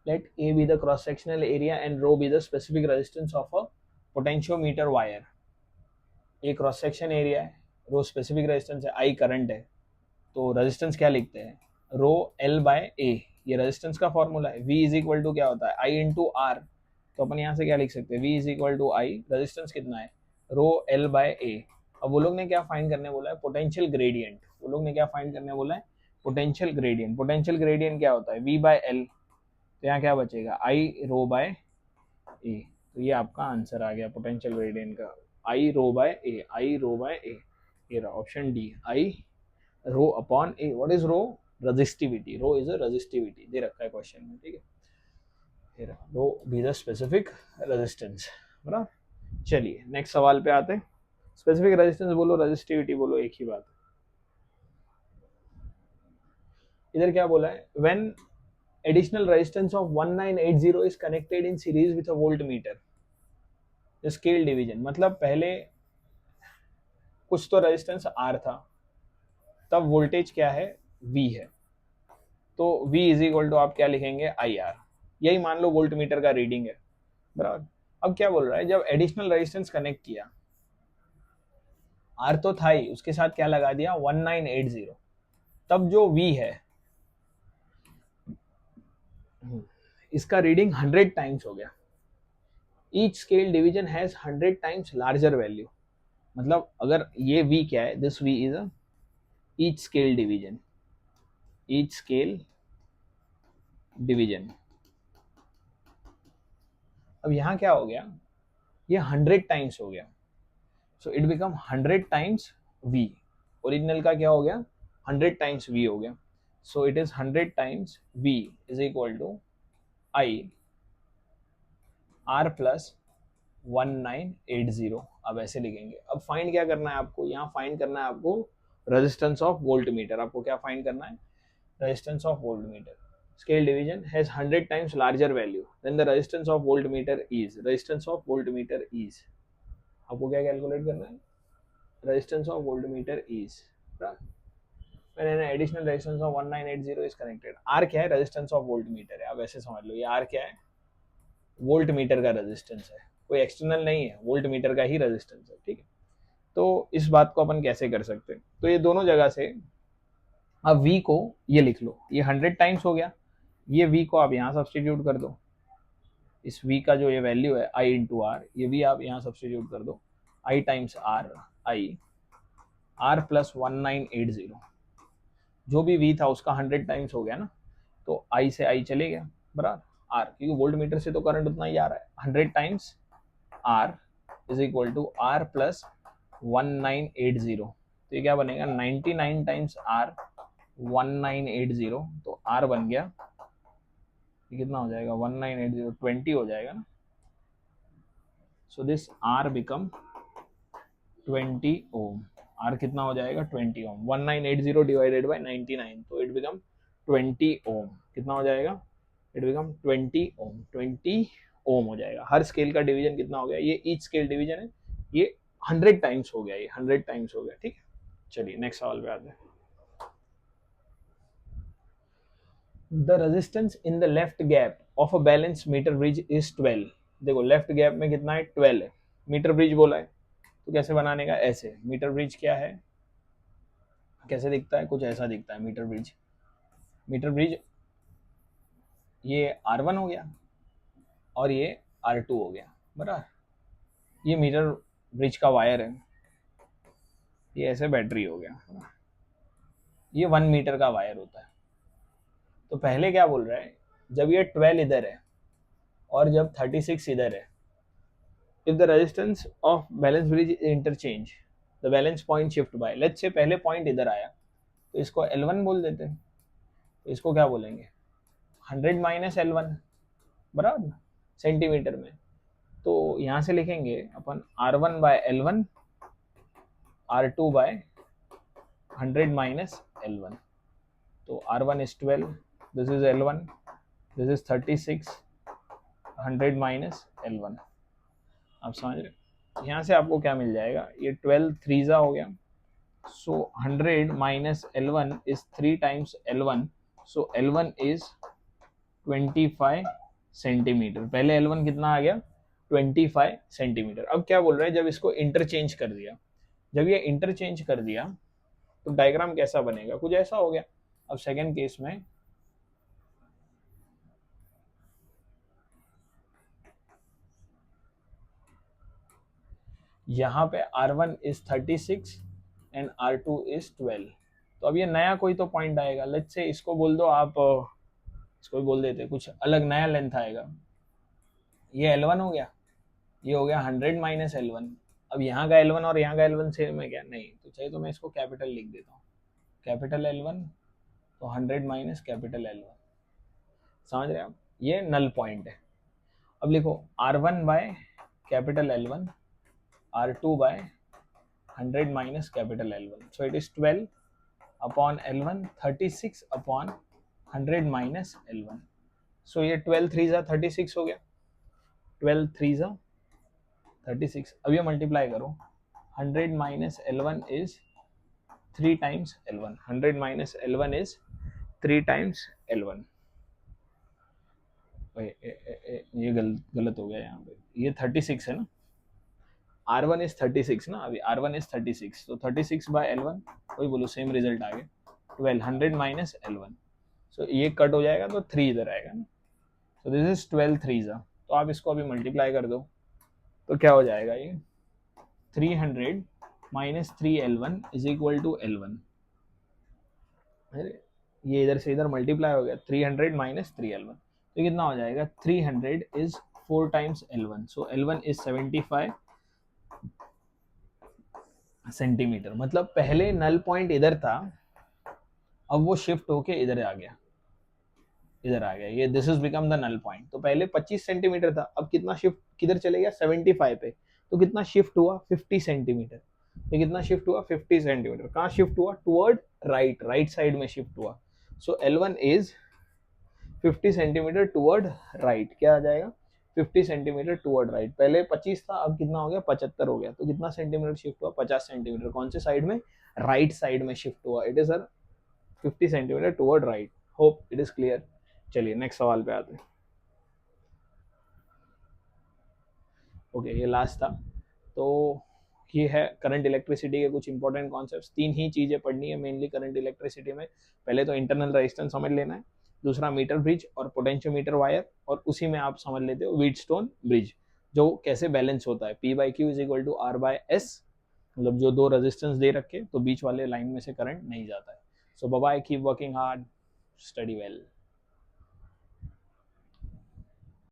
let A be the cross sectional area and rho be the specific resistance of a potentiometer wire। ये क्रॉस सेक्शन एरिया है, रो स्पेसिफिक रेजिस्टेंस है, आई करंट है। तो रेजिस्टेंस क्या लिखते हैं, रो एल बाय ए, ये रेजिस्टेंस का फॉर्मूला है। V इज इक्वल टू क्या होता है, आई इंटू आर। तो अपन यहाँ से क्या लिख सकते हैं, V is equal to I, resistance कितना है, रो एल बाय ए। अब वो लोग ने क्या फाइंड करने बोला है, पोटेंशियल ग्रेडियंट। वो लोग ने क्या फाइंड करने बोला है, पोटेंशियल ग्रेडियंट। पोटेंशियल ग्रेडियंट क्या होता है, V बाय एल। तो यहाँ क्या बचेगा, आई रो बाय ए। तो ये आपका आंसर आ गया पोटेंशियल ग्रेडियंट का, आई रो bye A, I row bye A. ये रहा option D, I rho upon A. What is rho, resistivity. Rho is a resistivity, दे रखा है क्वेश्चन में, ठीक है। फिर rho be the specific resistance, बराबर। चलिए नेक्स्ट सवाल पे आते हैं। स्पेसिफिक रेजिस्टेंस बोलो, रेजिस्टिविटी बोलो, एक ही बात। इधर क्या बोला है, when additional resistance of 1980 is connected in series with a voltmeter, scale division. मतलब पहले कुछ तो रेजिस्टेंस R था, तब वोल्टेज क्या है, V है। तो V इज इक्वल टू आप क्या लिखेंगे, IR। यही मान लो वोल्टमीटर का रीडिंग है, बराबर। अब क्या बोल रहा है, जब एडिशनल रेजिस्टेंस कनेक्ट किया, R तो था ही, उसके साथ क्या लगा दिया 1980, तब जो V है इसका रीडिंग 100 टाइम्स हो गया। Each scale division has 100 times larger value. मतलब अगर ये V क्या है, this V is a each scale division, each scale division. अब यहाँ क्या हो गया, ये 100 टाइम्स हो गया, so it become 100 times V। Original का क्या हो गया, 100 टाइम्स V हो गया। So it is 100 times V is equal to I R plus 1980। अब ऐसे लिखेंगे। अब फाइंड क्या करना है आपको, यहाँ फाइंड करना है आपको रेजिस्टेंस ऑफ वोल्टमीटर। आपको क्या फाइंड करना है, resistance of voltmeter. Scale division has 100 times larger value than the resistance of voltmeter is, resistance of voltmeter is. आपको क्या कैलकुलेट करना है, resistance of voltmeter is when an additional resistance of 1980 is connected। R क्या है, resistance of voltmeter है। अब ऐसे समझ लो, ये R क्या है, वोल्ट मीटर का रेजिस्टेंस है, कोई एक्सटर्नल नहीं है, वोल्ट मीटर का ही रेजिस्टेंस है, ठीक है। तो इस बात को अपन कैसे कर सकते हैं, तो ये दोनों जगह से अब V को ये लिख लो, ये 100 टाइम्स हो गया, ये V को आप यहाँ सब्सटीट्यूट कर दो। इस V का जो ये वैल्यू है I इंटू आर, ये भी आप यहाँ सब्सटीट्यूट कर दो, I times R, I R plus 1980। जो भी V था उसका 100 टाइम्स हो गया ना, तो I से I चले गया, बराबर R, क्योंकि वोल्ट मीटर से तो करंट उतना ही आ रहा है। 100 times R is equal to R plus 1980। तो ये क्या बनेगा, 99 टाइम्स R 1980। तो R बन गया, ये कितना हो जाएगा, 1980 20 हो जाएगा ना। So this R become 20 ohm. R कितना हो जाएगा, 20 ओम। 1980 डिवाइडेड बाय 99, तो इट बिकम 20 ओम। कितना हो जाएगा, इट बिकम 20 ओम। 20 ओम हो जाएगा। हर स्केल का डिवीजन कितना हो गया, ये ईच स्केल डिवीजन है, ये 100 टाइम्स हो गया, ये 100 टाइम्स हो गया, ठीक है। चलिए नेक्स्ट सवाल पे आते हैं। The resistance in the left gap of a balance meter bridge is 12। देखो लेफ्ट गैप में कितना है, 12 है। मीटर ब्रिज बोला है, तो कैसे बनाने का, ऐसे। मीटर ब्रिज क्या है, कैसे दिखता है, कुछ ऐसा दिखता है मीटर ब्रिज। मीटर ब्रिज ये R1 हो गया और ये R2 हो गया, बराबर। ये मीटर ब्रिज का वायर है, ये ऐसे बैटरी हो गया, ये 1 मीटर का वायर होता है। तो पहले क्या बोल रहा है, जब ये 12 इधर है और जब 36 इधर है, if the resistance of balance bridge interchange the balance point shift by, let's say पहले पॉइंट इधर आया तो इसको L1 बोल देते हैं, तो इसको क्या बोलेंगे, 100 माइनस L1, बराबर, सेंटीमीटर में। तो यहाँ से लिखेंगे अपन R1 bye L1, R2 by 100 minus L1। तो R1 is 12, this is L1, this is 36, 100 minus L1। आप समझ रहे हो? यहाँ से आपको क्या मिल जाएगा, ये 12 थ्रीजा हो गया, so 100 minus L1 is 3 times L1, so L1 is 25 centimetre. पहले L1 कितना आ गया, 25 सेंटीमीटर। अब क्या बोल रहे हैं, जब इसको इंटरचेंज कर दिया, जब ये इंटरचेंज कर दिया तो डायग्राम कैसा बनेगा, कुछ ऐसा हो गया। अब सेकेंड केस में यहाँ पे R1 is 36 and R2 is 12। तो अब ये नया कोई तो पॉइंट आएगा, लेट्स से इसको बोल दो आप, इसको भी बोल देते, कुछ अलग नया लेंथ आएगा। ये L1 हो गया, ये हो गया 100 माइनस L1। अब यहाँ का L1 और यहाँ का L1 सेम है क्या, नहीं, तो चाहिए तो मैं इसको कैपिटल लिख देता हूँ, कैपिटल L1, तो 100 माइनस कैपिटल L1। समझ रहे हैं आप, ये नल पॉइंट है। अब लिखो R1 by capital L1, R2 by 100 minus capital L1, so it is 12 upon L1, 36 upon 100 minus L1। सो ये 12 थ्रीजा 36 हो गया, 12 थ्रीजा 36। अब ये मल्टीप्लाई करो, 100 minus L1 is 3 times L1, 100 minus L1 is 3 times L1। ये गलत हो गया यहाँ पे, ये 36 है ना, R1 इज 36 ना, अभी R1 इज 36, तो 36 बाय L1, वही बोलो सेम रिजल्ट आ गया, 12, 100 माइनस L1। सो ये कट हो जाएगा तो 3 इधर आएगा ना, सो दिस इज 12 थ्रीजा। तो आप इसको अभी मल्टीप्लाई कर दो, तो क्या हो जाएगा, ये 300 minus 3L1 is equal to L1। ये इधर से इधर मल्टीप्लाई हो गया, 300 माइनस 3L1, तो कितना हो जाएगा, 300 is 4 times L1, so L1 is 75 centimetre. मतलब पहले नल पॉइंट इधर था, अब वो शिफ्ट होके इधर आ गया, इधर आ गया, ये this is become the null point. तो पहले 25 सेंटीमीटर था, अब कितना शिफ्ट किधर चले गया, 75 पे, तो कितना शिफ्ट हुआ, 50 सेंटीमीटर। तो कितना शिफ्ट हुआ, 50 सेंटीमीटर। कहाँ शिफ्ट हुआ, टुवर्ड राइट, राइट साइड में शिफ्ट हुआ। सो L1 is 50 centimetre toward right, क्या आ जाएगा, 50 सेंटीमीटर टुवर्ड राइट। पहले 25 था, अब कितना हो गया, 75 हो गया। तो कितना सेंटीमीटर शिफ्ट हुआ, 50 सेंटीमीटर। कौन से साइड में, राइट साइड में शिफ्ट हुआ। It is sir 50 centimetre toward right. Hope it is clear. चलिए नेक्स्ट सवाल पे आते हैं। ओके, ये लास्ट था। तो ये है करंट इलेक्ट्रिसिटी के कुछ इंपॉर्टेंट कॉन्सेप्ट्स। 3 ही चीज़ें पढ़नी है मेनली करंट इलेक्ट्रिसिटी में। पहले तो इंटरनल रेजिस्टेंस समझ लेना है, दूसरा मीटर ब्रिज और पोटेंशियोमीटर वायर, और उसी में आप समझ लेते हो व्हीटस्टोन ब्रिज, जो कैसे बैलेंस होता है। P by Q is equal to R by S, मतलब जो दो रेजिस्टेंस दे रखे तो बीच वाले लाइन में से करंट नहीं जाता है। So bye bye, keep working hard, study well.